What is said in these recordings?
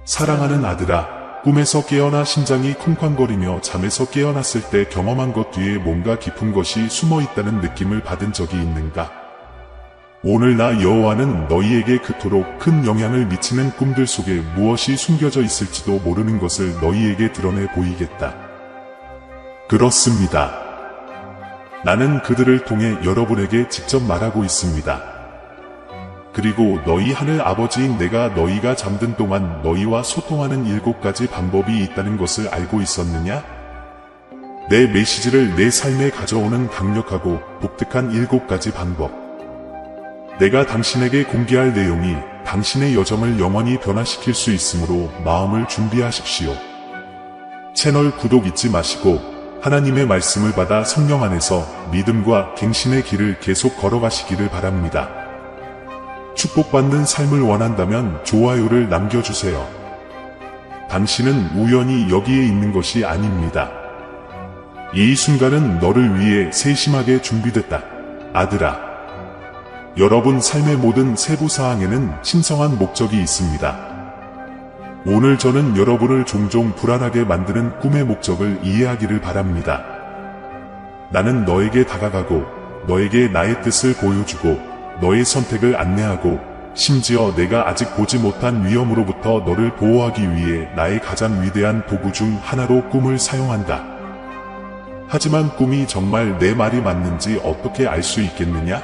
사랑하는 아들아, 꿈에서 깨어나 심장이 쿵쾅거리며 잠에서 깨어났을 때 경험한 것 뒤에 뭔가 깊은 것이 숨어 있다는 느낌을 받은 적이 있는가? 오늘 나 여호와는 너희에게 그토록 큰 영향을 미치는 꿈들 속에 무엇이 숨겨져 있을지도 모르는 것을 너희에게 드러내 보이겠다. 그렇습니다. 나는 그들을 통해 여러분에게 직접 말하고 있습니다. 그리고 너희 하늘 아버지인 내가 너희가 잠든 동안 너희와 소통하는 7가지 방법이 있다는 것을 알고 있었느냐? 내 메시지를 내 삶에 가져오는 강력하고 독특한 7가지 방법. 내가 당신에게 공개할 내용이 당신의 여정을 영원히 변화시킬 수 있으므로 마음을 준비하십시오. 채널 구독 잊지 마시고 하나님의 말씀을 받아 성령 안에서 믿음과 갱신의 길을 계속 걸어가시기를 바랍니다. 축복받는 삶을 원한다면 좋아요를 남겨주세요. 당신은 우연히 여기에 있는 것이 아닙니다. 이 순간은 너를 위해 세심하게 준비됐다. 아들아. 여러분 삶의 모든 세부사항에는 신성한 목적이 있습니다. 오늘 저는 여러분을 종종 불안하게 만드는 꿈의 목적을 이해하기를 바랍니다. 나는 너에게 다가가고 너에게 나의 뜻을 보여주고 너의 선택을 안내하고 심지어 내가 아직 보지 못한 위험으로부터 너를 보호하기 위해 나의 가장 위대한 도구 중 하나로 꿈을 사용한다. 하지만 꿈이 정말 내 말이 맞는지 어떻게 알 수 있겠느냐?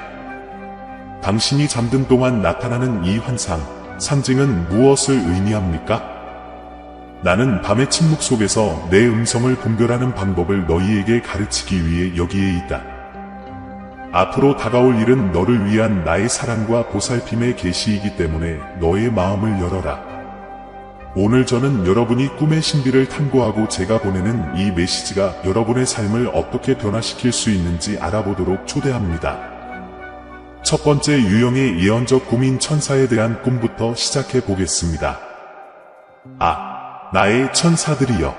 당신이 잠든 동안 나타나는 이 환상, 상징은 무엇을 의미합니까? 나는 밤의 침묵 속에서 내 음성을 분별하는 방법을 너희에게 가르치기 위해 여기에 있다. 앞으로 다가올 일은 너를 위한 나의 사랑과 보살핌의 계시이기 때문에 너의 마음을 열어라. 오늘 저는 여러분이 꿈의 신비를 탐구하고 제가 보내는 이 메시지가 여러분의 삶을 어떻게 변화시킬 수 있는지 알아보도록 초대합니다. 첫 번째 유형의 예언적 꿈인 천사에 대한 꿈부터 시작해 보겠습니다. 나의 천사들이여.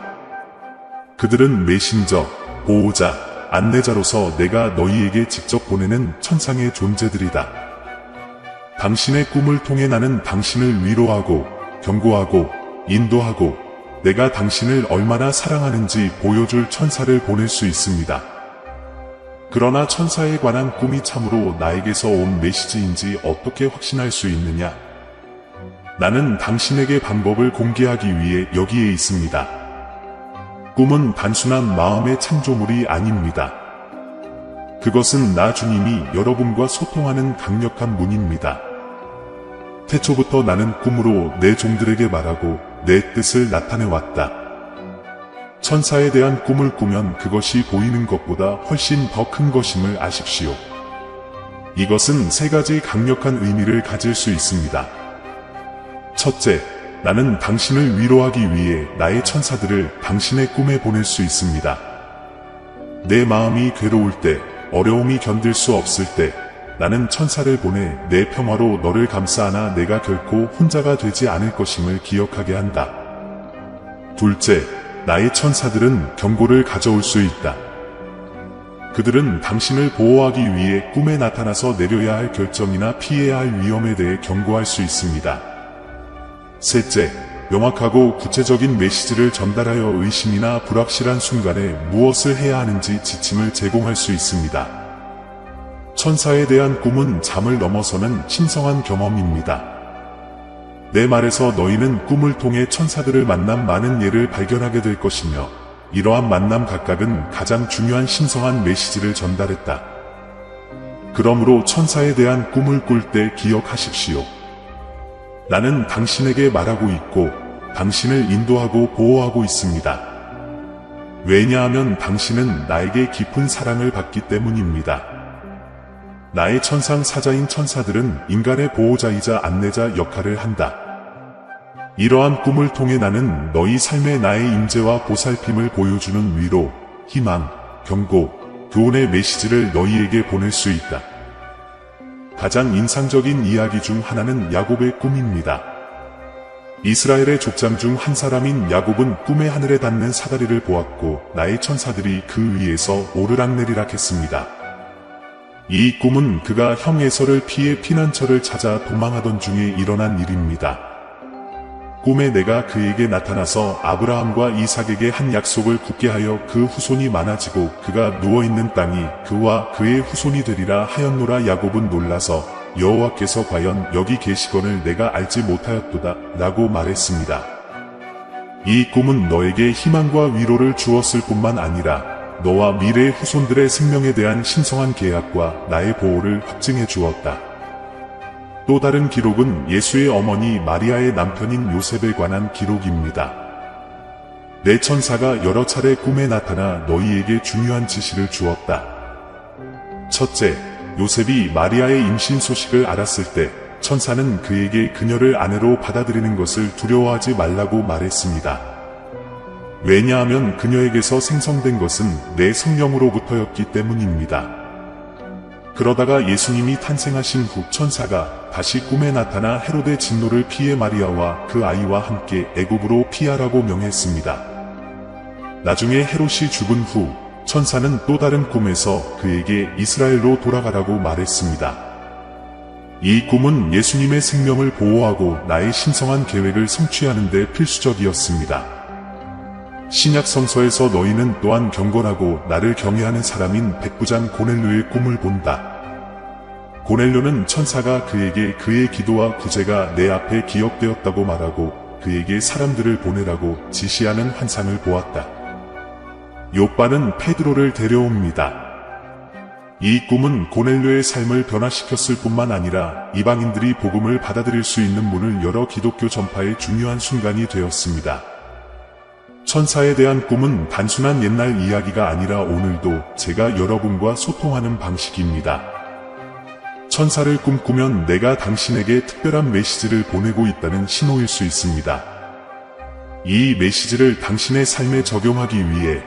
그들은 메신저, 보호자, 안내자로서 내가 너희에게 직접 보내는 천상의 존재들이다. 당신의 꿈을 통해 나는 당신을 위로하고, 경고하고, 인도하고, 내가 당신을 얼마나 사랑하는지 보여줄 천사를 보낼 수 있습니다. 그러나 천사에 관한 꿈이 참으로 나에게서 온 메시지인지 어떻게 확신할 수 있느냐? 나는 당신에게 방법을 공개하기 위해 여기에 있습니다. 꿈은 단순한 마음의 창조물이 아닙니다. 그것은 나 주님이 여러분과 소통하는 강력한 문입니다. 태초부터 나는 꿈으로 내 종들에게 말하고 내 뜻을 나타내왔다. 천사에 대한 꿈을 꾸면 그것이 보이는 것보다 훨씬 더 큰 것임을 아십시오. 이것은 3가지 강력한 의미를 가질 수 있습니다. 첫째, 나는 당신을 위로하기 위해 나의 천사들을 당신의 꿈에 보낼 수 있습니다. 내 마음이 괴로울 때, 어려움이 견딜 수 없을 때, 나는 천사를 보내 내 평화로 너를 감싸 안아 내가 결코 혼자가 되지 않을 것임을 기억하게 한다. 둘째, 나의 천사들은 경고를 가져올 수 있다. 그들은 당신을 보호하기 위해 꿈에 나타나서 내려야 할 결정이나 피해야 할 위험에 대해 경고할 수 있습니다. 셋째, 명확하고 구체적인 메시지를 전달하여 의심이나 불확실한 순간에 무엇을 해야 하는지 지침을 제공할 수 있습니다. 천사에 대한 꿈은 잠을 넘어서는 신성한 경험입니다. 내 말에서 너희는 꿈을 통해 천사들을 만난 많은 예를 발견하게 될 것이며 이러한 만남 각각은 가장 중요한 신성한 메시지를 전달했다. 그러므로 천사에 대한 꿈을 꿀 때 기억하십시오. 나는 당신에게 말하고 있고 당신을 인도하고 보호하고 있습니다. 왜냐하면 당신은 나에게 깊은 사랑을 받기 때문입니다. 나의 천상 사자인 천사들은 인간의 보호자이자 안내자 역할을 한다. 이러한 꿈을 통해 나는 너희 삶에 나의 임재와 보살핌을 보여주는 위로, 희망, 경고, 교훈의 메시지를 너희에게 보낼 수 있다. 가장 인상적인 이야기 중 하나는 야곱의 꿈입니다. 이스라엘의 족장 중 한 사람인 야곱은 꿈에 하늘에 닿는 사다리를 보았고 나의 천사들이 그 위에서 오르락내리락 했습니다. 이 꿈은 그가 형 에서를 피해 피난처를 찾아 도망하던 중에 일어난 일입니다. 꿈에 내가 그에게 나타나서 아브라함과 이삭에게 한 약속을 굳게 하여 그 후손이 많아지고 그가 누워있는 땅이 그와 그의 후손이 되리라 하였노라. 야곱은 놀라서 여호와께서 과연 여기 계시거늘 내가 알지 못하였도다 라고 말했습니다. 이 꿈은 너에게 희망과 위로를 주었을 뿐만 아니라 너와 미래의 후손들의 생명에 대한 신성한 계약과 나의 보호를 확증해 주었다. 또 다른 기록은 예수의 어머니 마리아의 남편인 요셉에 관한 기록입니다. 내 천사가 여러 차례 꿈에 나타나 너희에게 중요한 지시를 주었다. 첫째, 요셉이 마리아의 임신 소식을 알았을 때 천사는 그에게 그녀를 아내로 받아들이는 것을 두려워하지 말라고 말했습니다. 왜냐하면 그녀에게서 생성된 것은 내 성령으로부터였기 때문입니다. 그러다가 예수님이 탄생하신 후 천사가 다시 꿈에 나타나 헤로데 진노를 피해 마리아와 그 아이와 함께 애굽으로 피하라고 명했습니다. 나중에 헤롯이 죽은 후 천사는 또 다른 꿈에서 그에게 이스라엘로 돌아가라고 말했습니다. 이 꿈은 예수님의 생명을 보호하고 나의 신성한 계획을 성취하는 데 필수적이었습니다. 신약 성서에서 너희는 또한 경건하고 나를 경외하는 사람인 백부장 고넬료의 꿈을 본다. 고넬료는 천사가 그에게 그의 기도와 구제가 내 앞에 기억되었다고 말하고 그에게 사람들을 보내라고 지시하는 환상을 보았다. 요빠는 페드로를 데려옵니다. 이 꿈은 고넬료의 삶을 변화시켰을 뿐만 아니라 이방인들이 복음을 받아들일 수 있는 문을 열어 기독교 전파의 중요한 순간이 되었습니다. 천사에 대한 꿈은 단순한 옛날 이야기가 아니라 오늘도 제가 여러분과 소통하는 방식입니다. 천사를 꿈꾸면 내가 당신에게 특별한 메시지를 보내고 있다는 신호일 수 있습니다. 이 메시지를 당신의 삶에 적용하기 위해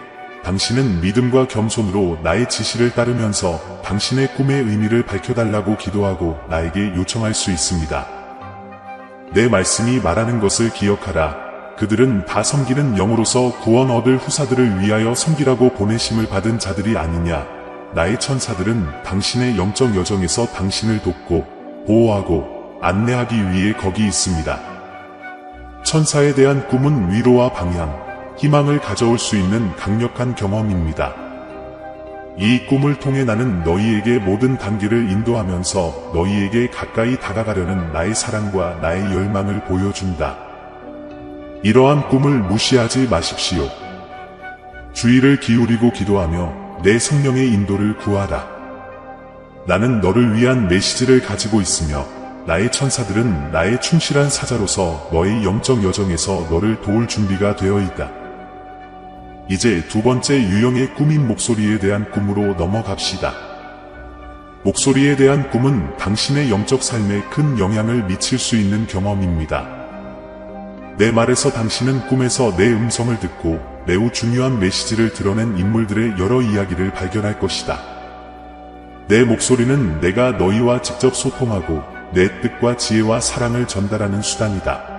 당신은 믿음과 겸손으로 나의 지시를 따르면서 당신의 꿈의 의미를 밝혀달라고 기도하고 나에게 요청할 수 있습니다. 내 말씀이 말하는 것을 기억하라. 그들은 다 섬기는 영으로서 구원 얻을 후사들을 위하여 섬기라고 보내심을 받은 자들이 아니냐. 나의 천사들은 당신의 영적 여정에서 당신을 돕고 보호하고 안내하기 위해 거기 있습니다. 천사에 대한 꿈은 위로와 방향, 희망을 가져올 수 있는 강력한 경험입니다. 이 꿈을 통해 나는 너희에게 모든 단계를 인도하면서 너희에게 가까이 다가가려는 나의 사랑과 나의 열망을 보여준다. 이러한 꿈을 무시하지 마십시오. 주의를 기울이고 기도하며 내 성령의 인도를 구하라. 나는 너를 위한 메시지를 가지고 있으며 나의 천사들은 나의 충실한 사자로서 너의 영적 여정에서 너를 도울 준비가 되어 있다. 이제 두 번째 유형의 꿈인 목소리에 대한 꿈으로 넘어갑시다. 목소리에 대한 꿈은 당신의 영적 삶에 큰 영향을 미칠 수 있는 경험입니다. 내 말에서 당신은 꿈에서 내 음성을 듣고 매우 중요한 메시지를 드러낸 인물들의 여러 이야기를 발견할 것이다. 내 목소리는 내가 너희와 직접 소통하고 내 뜻과 지혜와 사랑을 전달하는 수단이다.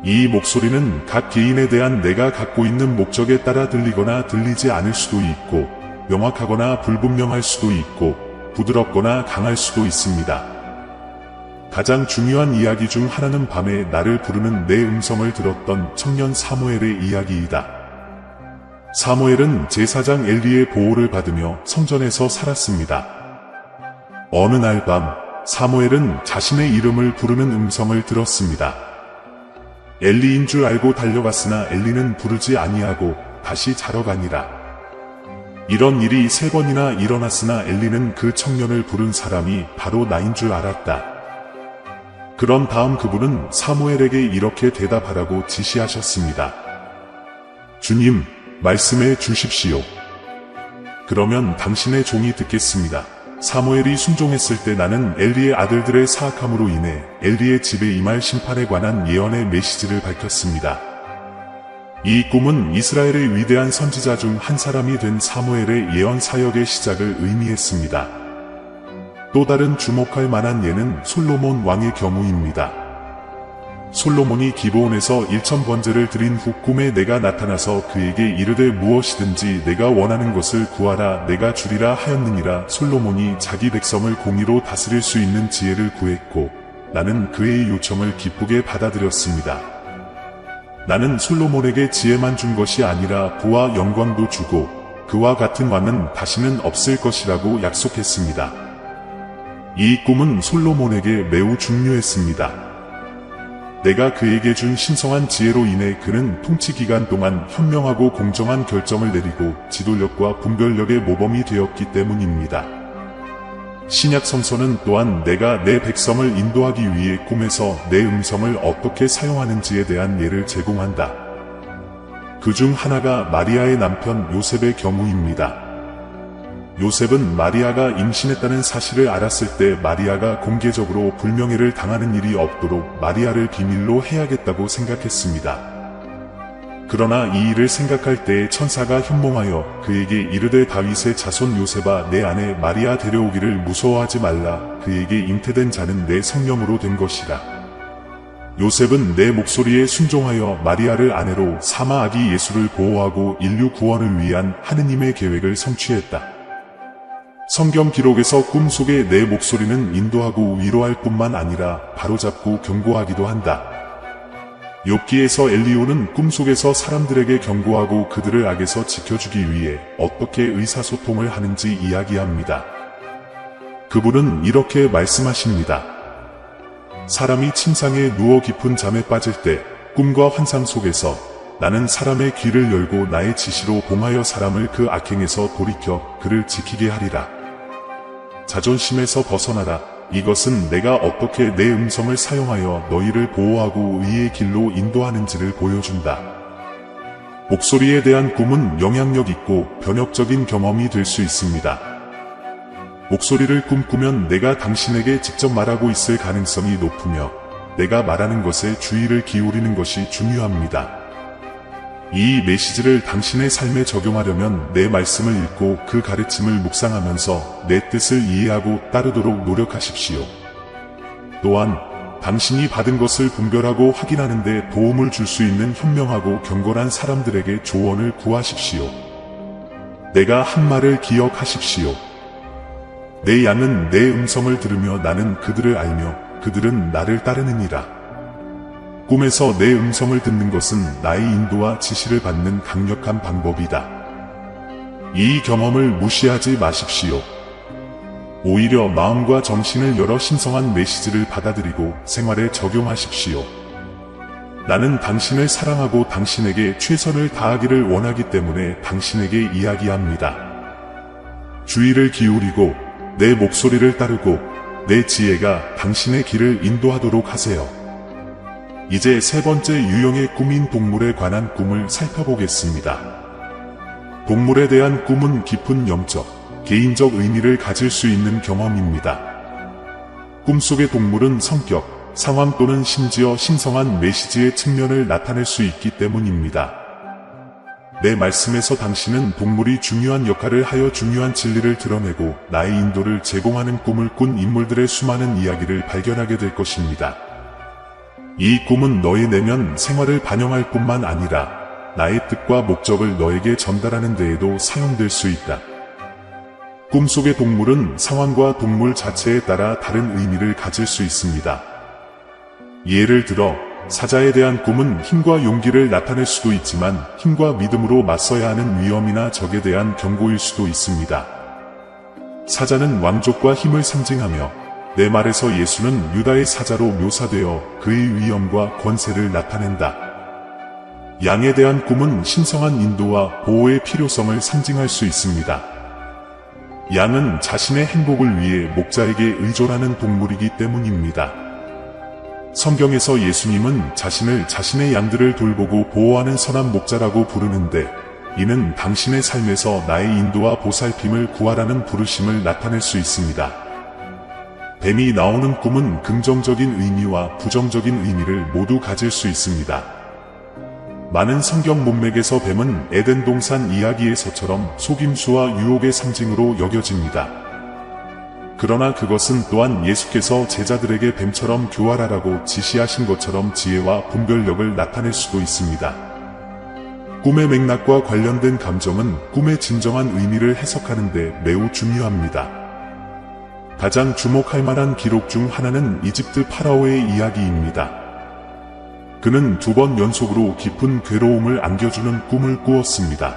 이 목소리는 각 개인에 대한 내가 갖고 있는 목적에 따라 들리거나 들리지 않을 수도 있고 명확하거나 불분명할 수도 있고 부드럽거나 강할 수도 있습니다. 가장 중요한 이야기 중 하나는 밤에 나를 부르는 내 음성을 들었던 청년 사무엘의 이야기이다. 사무엘은 제사장 엘리의 보호를 받으며 성전에서 살았습니다. 어느 날 밤 사무엘은 자신의 이름을 부르는 음성을 들었습니다. 엘리인 줄 알고 달려갔으나 엘리는 부르지 아니하고 다시 자러 가니라. 이런 일이 3번이나 일어났으나 엘리는 그 청년을 부른 사람이 바로 나인 줄 알았다. 그런 다음 그분은 사무엘에게 이렇게 대답하라고 지시하셨습니다. 주님, 말씀해 주십시오. 그러면 당신의 종이 듣겠습니다. 사무엘이 순종했을 때 나는 엘리의 아들들의 사악함으로 인해 엘리의 집에 임할 심판에 관한 예언의 메시지를 밝혔습니다. 이 꿈은 이스라엘의 위대한 선지자 중 한 사람이 된 사무엘의 예언 사역의 시작을 의미했습니다. 또 다른 주목할 만한 예는 솔로몬 왕의 경우입니다. 솔로몬이 기브온에서 1000번제를 드린 후 꿈에 내가 나타나서 그에게 이르되 무엇이든지 내가 원하는 것을 구하라 내가 주리라 하였느니라. 솔로몬이 자기 백성을 공의로 다스릴 수 있는 지혜를 구했고 나는 그의 요청을 기쁘게 받아들였습니다. 나는 솔로몬에게 지혜만 준 것이 아니라 부와 영광도 주고 그와 같은 왕은 다시는 없을 것이라고 약속했습니다. 이 꿈은 솔로몬에게 매우 중요했습니다. 내가 그에게 준 신성한 지혜로 인해 그는 통치 기간 동안 현명하고 공정한 결정을 내리고 지도력과 분별력의 모범이 되었기 때문입니다. 신약 성서는 또한 내가 내 백성을 인도하기 위해 꿈에서 내 음성을 어떻게 사용하는지에 대한 예를 제공한다. 그 중 하나가 마리아의 남편 요셉의 경우입니다. 요셉은 마리아가 임신했다는 사실을 알았을 때 마리아가 공개적으로 불명예를 당하는 일이 없도록 마리아를 비밀로 해야겠다고 생각했습니다. 그러나 이 일을 생각할 때에 천사가 현몽하여 그에게 이르되 다윗의 자손 요셉아 내 아내 마리아 데려오기를 무서워하지 말라. 그에게 잉태된 자는 내 성령으로 된 것이라. 요셉은 내 목소리에 순종하여 마리아를 아내로 삼아 아기 예수를 보호하고 인류 구원을 위한 하느님의 계획을 성취했다. 성경 기록에서 꿈속에 내 목소리는 인도하고 위로할 뿐만 아니라 바로잡고 경고하기도 한다. 욥기에서 엘리오는 꿈속에서 사람들에게 경고하고 그들을 악에서 지켜주기 위해 어떻게 의사소통을 하는지 이야기합니다. 그분은 이렇게 말씀하십니다. 사람이 침상에 누워 깊은 잠에 빠질 때 꿈과 환상 속에서 나는 사람의 귀를 열고 나의 지시로 봉하여 사람을 그 악행에서 돌이켜 그를 지키게 하리라. 자존심에서 벗어나라. 이것은 내가 어떻게 내 음성을 사용하여 너희를 보호하고 의의 길로 인도하는지를 보여준다. 목소리에 대한 꿈은 영향력 있고 변혁적인 경험이 될 수 있습니다. 목소리를 꿈꾸면 내가 당신에게 직접 말하고 있을 가능성이 높으며 내가 말하는 것에 주의를 기울이는 것이 중요합니다. 이 메시지를 당신의 삶에 적용하려면 내 말씀을 읽고 그 가르침을 묵상하면서 내 뜻을 이해하고 따르도록 노력하십시오. 또한 당신이 받은 것을 분별하고 확인하는 데 도움을 줄 수 있는 현명하고 경건한 사람들에게 조언을 구하십시오. 내가 한 말을 기억하십시오. 내 양은 내 음성을 들으며 나는 그들을 알며 그들은 나를 따르느니라. 꿈에서 내 음성을 듣는 것은 나의 인도와 지시를 받는 강력한 방법이다. 이 경험을 무시하지 마십시오. 오히려 마음과 정신을 열어 신성한 메시지를 받아들이고 생활에 적용하십시오. 나는 당신을 사랑하고 당신에게 최선을 다하기를 원하기 때문에 당신에게 이야기합니다. 주의를 기울이고 내 목소리를 따르고 내 지혜가 당신의 길을 인도하도록 하세요. 이제 세 번째 유형의 꿈인 동물에 관한 꿈을 살펴보겠습니다. 동물에 대한 꿈은 깊은 영적, 개인적 의미를 가질 수 있는 경험입니다. 꿈속의 동물은 성격, 상황 또는 심지어 신성한 메시지의 측면을 나타낼 수 있기 때문입니다. 내 말씀에서 당신은 동물이 중요한 역할을 하여 중요한 진리를 드러내고 나의 인도를 제공하는 꿈을 꾼 인물들의 수많은 이야기를 발견하게 될 것입니다. 이 꿈은 너의 내면 생활을 반영할 뿐만 아니라 나의 뜻과 목적을 너에게 전달하는 데에도 사용될 수 있다. 꿈속의 동물은 상황과 동물 자체에 따라 다른 의미를 가질 수 있습니다. 예를 들어 사자에 대한 꿈은 힘과 용기를 나타낼 수도 있지만 힘과 믿음으로 맞서야 하는 위험이나 적에 대한 경고일 수도 있습니다. 사자는 왕족과 힘을 상징하며 내 말에서 예수는 유다의 사자로 묘사되어 그의 위엄과 권세를 나타낸다. 양에 대한 꿈은 신성한 인도와 보호의 필요성을 상징할 수 있습니다. 양은 자신의 행복을 위해 목자에게 의존하는 동물이기 때문입니다. 성경에서 예수님은 자신을 자신의 양들을 돌보고 보호하는 선한 목자라고 부르는데 이는 당신의 삶에서 나의 인도와 보살핌을 구하라는 부르심을 나타낼 수 있습니다. 뱀이 나오는 꿈은 긍정적인 의미와 부정적인 의미를 모두 가질 수 있습니다. 많은 성경 문맥에서 뱀은 에덴 동산 이야기에서처럼 속임수와 유혹의 상징으로 여겨집니다. 그러나 그것은 또한 예수께서 제자들에게 뱀처럼 교활하라고 지시하신 것처럼 지혜와 분별력을 나타낼 수도 있습니다. 꿈의 맥락과 관련된 감정은 꿈의 진정한 의미를 해석하는 데 매우 중요합니다. 가장 주목할 만한 기록 중 하나는 이집트 파라오의 이야기입니다. 그는 2번 연속으로 깊은 괴로움을 안겨주는 꿈을 꾸었습니다.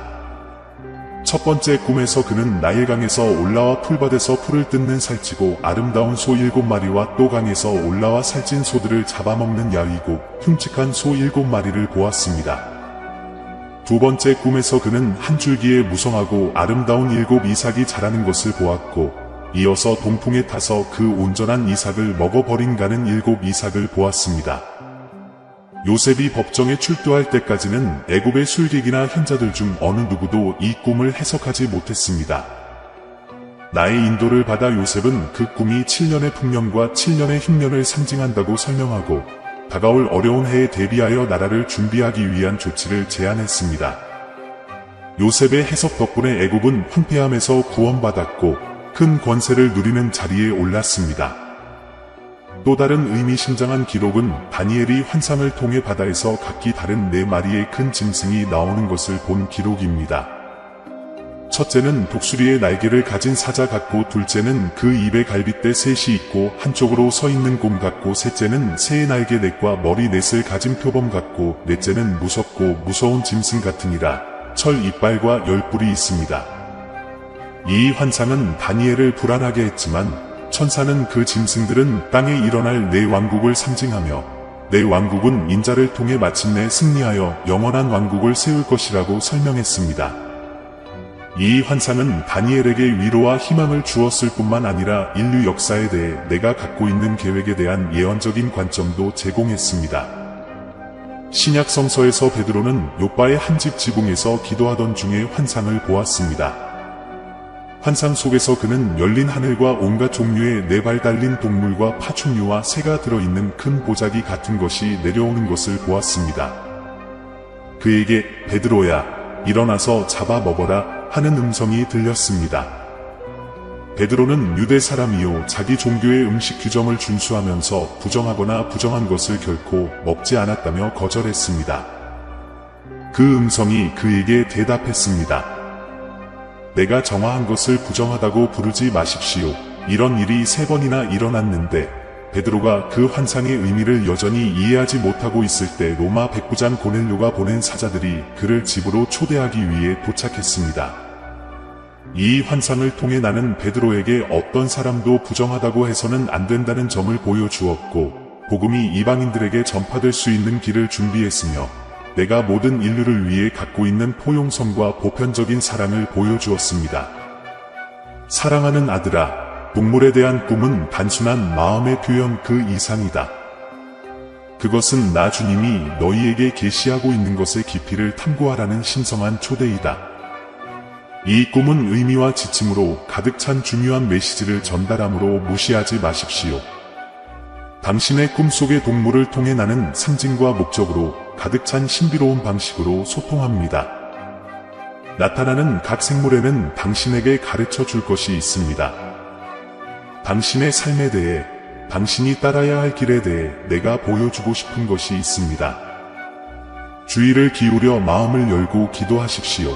첫 번째 꿈에서 그는 나일강에서 올라와 풀밭에서 풀을 뜯는 살찌고 아름다운 소 7마리와 또 강에서 올라와 살찐 소들을 잡아먹는 야위고 흉측한 소 7마리를 보았습니다. 두 번째 꿈에서 그는 한 줄기에 무성하고 아름다운 7 이삭이 자라는 것을 보았고, 이어서 동풍에 타서 그 온전한 이삭을 먹어버린 가는 7 이삭을 보았습니다. 요셉이 법정에 출두할 때까지는 애굽의 술객이나 현자들 중 어느 누구도 이 꿈을 해석하지 못했습니다. 나의 인도를 받아 요셉은 그 꿈이 7년의 풍년과 7년의 흉년을 상징한다고 설명하고, 다가올 어려운 해에 대비하여 나라를 준비하기 위한 조치를 제안했습니다. 요셉의 해석 덕분에 애굽은 황폐함에서 구원받았고 큰 권세를 누리는 자리에 올랐습니다. 또 다른 의미심장한 기록은 다니엘이 환상을 통해 바다에서 각기 다른 4마리의 큰 짐승이 나오는 것을 본 기록입니다. 첫째는 독수리의 날개를 가진 사자 같고, 둘째는 그 입에 갈빗대 셋이 있고 한쪽으로 서 있는 곰 같고, 셋째는 새의 날개 넷과 머리 넷을 가진 표범 같고, 넷째는 무섭고 무서운 짐승 같으니라. 철 이빨과 10뿔이 있습니다. 이 환상은 다니엘을 불안하게 했지만, 천사는 그 짐승들은 땅에 일어날 내 왕국을 상징하며 내 왕국은 인자를 통해 마침내 승리하여 영원한 왕국을 세울 것이라고 설명했습니다. 이 환상은 다니엘에게 위로와 희망을 주었을 뿐만 아니라 인류 역사에 대해 내가 갖고 있는 계획에 대한 예언적인 관점도 제공했습니다. 신약 성서에서 베드로는 욥바의 한 집 지붕에서 기도하던 중에 환상을 보았습니다. 환상 속에서 그는 열린 하늘과 온갖 종류의 4발 달린 동물과 파충류와 새가 들어있는 큰 보자기 같은 것이 내려오는 것을 보았습니다. 그에게 베드로야, 일어나서 잡아 먹어라 하는 음성이 들렸습니다. 베드로는 유대 사람이요 자기 종교의 음식 규정을 준수하면서 부정하거나 부정한 것을 결코 먹지 않았다며 거절했습니다. 그 음성이 그에게 대답했습니다. 내가 정화한 것을 부정하다고 부르지 마십시오. 이런 일이 3번이나 일어났는데 베드로가 그 환상의 의미를 여전히 이해하지 못하고 있을 때 로마 백부장 고넬료가 보낸 사자들이 그를 집으로 초대하기 위해 도착했습니다. 이 환상을 통해 나는 베드로에게 어떤 사람도 부정하다고 해서는 안 된다는 점을 보여주었고, 복음이 이방인들에게 전파될 수 있는 길을 준비했으며, 내가 모든 인류를 위해 갖고 있는 포용성과 보편적인 사랑을 보여주었습니다. 사랑하는 아들아, 동물에 대한 꿈은 단순한 마음의 표현 그 이상이다. 그것은 나 주님이 너희에게 계시하고 있는 것의 깊이를 탐구하라는 신성한 초대이다. 이 꿈은 의미와 지침으로 가득 찬 중요한 메시지를 전달하므로 무시하지 마십시오. 당신의 꿈속의 동물을 통해 나는 상징과 목적으로 가득 찬 신비로운 방식으로 소통합니다. 나타나는 각 생물에는 당신에게 가르쳐 줄 것이 있습니다. 당신의 삶에 대해, 당신이 따라야 할 길에 대해 내가 보여주고 싶은 것이 있습니다. 주의를 기울여 마음을 열고 기도하십시오.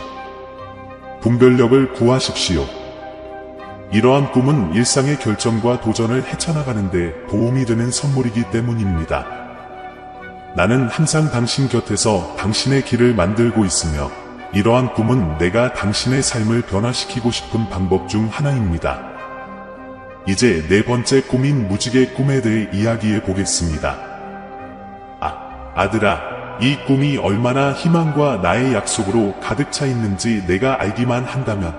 분별력을 구하십시오. 이러한 꿈은 일상의 결정과 도전을 헤쳐나가는데 도움이 되는 선물이기 때문입니다. 나는 항상 당신 곁에서 당신의 길을 만들고 있으며, 이러한 꿈은 내가 당신의 삶을 변화시키고 싶은 방법 중 하나입니다. 이제 4번째 꿈인 무지개 꿈에 대해 이야기해 보겠습니다. 아들아, 이 꿈이 얼마나 희망과 나의 약속으로 가득 차 있는지 내가 알기만 한다면,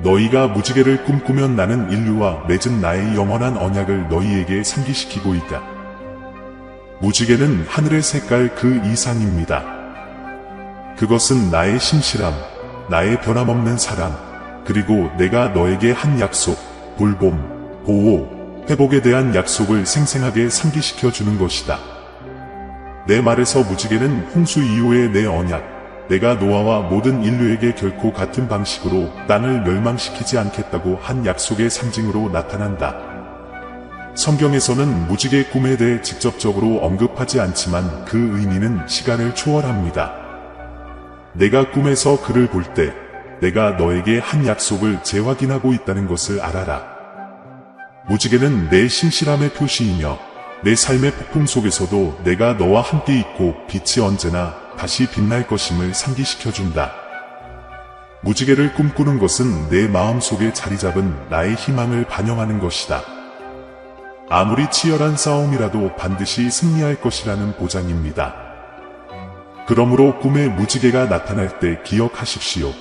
너희가 무지개를 꿈꾸면 나는 인류와 맺은 나의 영원한 언약을 너희에게 상기시키고 있다. 무지개는 하늘의 색깔 그 이상입니다. 그것은 나의 신실함, 나의 변함없는 사랑, 그리고 내가 너에게 한 약속, 돌봄, 보호, 회복에 대한 약속을 생생하게 상기시켜 주는 것이다. 내 말에서 무지개는 홍수 이후의 내 언약, 내가 노아와 모든 인류에게 결코 같은 방식으로 땅을 멸망시키지 않겠다고 한 약속의 상징으로 나타난다. 성경에서는 무지개 꿈에 대해 직접적으로 언급하지 않지만 그 의미는 시간을 초월합니다. 내가 꿈에서 그를 볼 때 내가 너에게 한 약속을 재확인하고 있다는 것을 알아라. 무지개는 내 신실함의 표시이며 내 삶의 폭풍 속에서도 내가 너와 함께 있고 빛이 언제나 다시 빛날 것임을 상기시켜준다. 무지개를 꿈꾸는 것은 내 마음속에 자리잡은 나의 희망을 반영하는 것이다. 아무리 치열한 싸움이라도 반드시 승리할 것이라는 보장입니다. 그러므로 꿈에 무지개가 나타날 때 기억하십시오.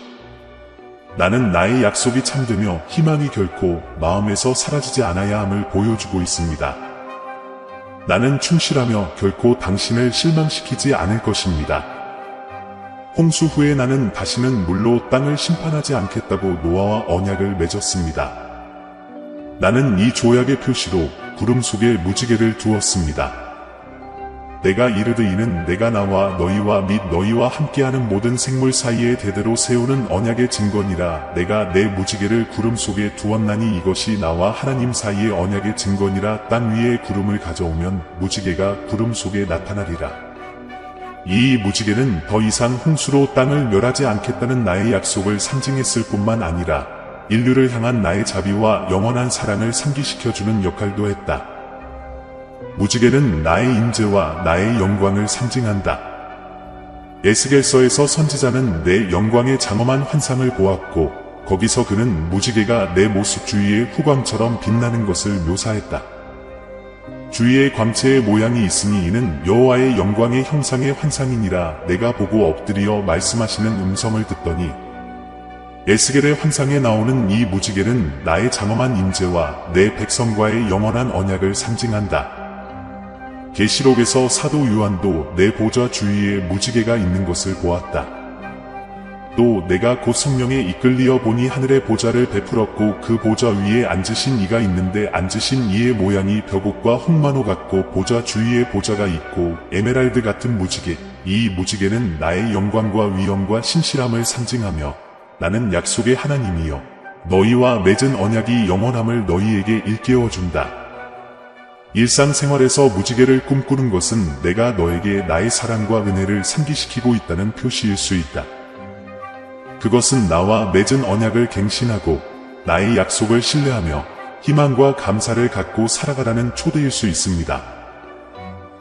나는 나의 약속이 참되며 희망이 결코 마음에서 사라지지 않아야 함을 보여주고 있습니다. 나는 충실하며 결코 당신을 실망시키지 않을 것입니다. 홍수 후에 나는 다시는 물로 땅을 심판하지 않겠다고 노아와 언약을 맺었습니다. 나는 이 조약의 표시로 구름 속에 무지개를 두었습니다. 내가 이르르이는 내가 나와 너희와 및 너희와 함께하는 모든 생물 사이에 대대로 세우는 언약의 증거니라. 내가 내 무지개를 구름 속에 두었나니 이것이 나와 하나님 사이의 언약의 증거니라. 땅 위에 구름을 가져오면 무지개가 구름 속에 나타나리라. 이 무지개는 더 이상 홍수로 땅을 멸하지 않겠다는 나의 약속을 상징했을 뿐만 아니라 인류를 향한 나의 자비와 영원한 사랑을 상기시켜주는 역할도 했다. 무지개는 나의 임재와 나의 영광을 상징한다. 에스겔서에서 선지자는 내 영광의 장엄한 환상을 보았고 거기서 그는 무지개가 내 모습 주위에 후광처럼 빛나는 것을 묘사했다. 주위에 광채의 모양이 있으니 이는 여호와의 영광의 형상의 환상이니라. 내가 보고 엎드려 말씀하시는 음성을 듣더니 에스겔의 환상에 나오는 이 무지개는 나의 장엄한 임재와 내 백성과의 영원한 언약을 상징한다. 계시록에서 사도 요한도 내 보좌 주위에 무지개가 있는 것을 보았다. 또 내가 곧 성령에 이끌리어 보니 하늘의 보좌를 베풀었고 그 보좌 위에 앉으신 이가 있는데 앉으신 이의 모양이 벽옥과 홍만호 같고 보좌 주위에 보좌가 있고 에메랄드 같은 무지개. 이 무지개는 나의 영광과 위엄과 신실함을 상징하며 나는 약속의 하나님이여 너희와 맺은 언약이 영원함을 너희에게 일깨워준다. 일상생활에서 무지개를 꿈꾸는 것은 내가 너에게 나의 사랑과 은혜를 상기시키고 있다는 표시일 수 있다. 그것은 나와 맺은 언약을 갱신하고 나의 약속을 신뢰하며 희망과 감사를 갖고 살아가라는 초대일 수 있습니다.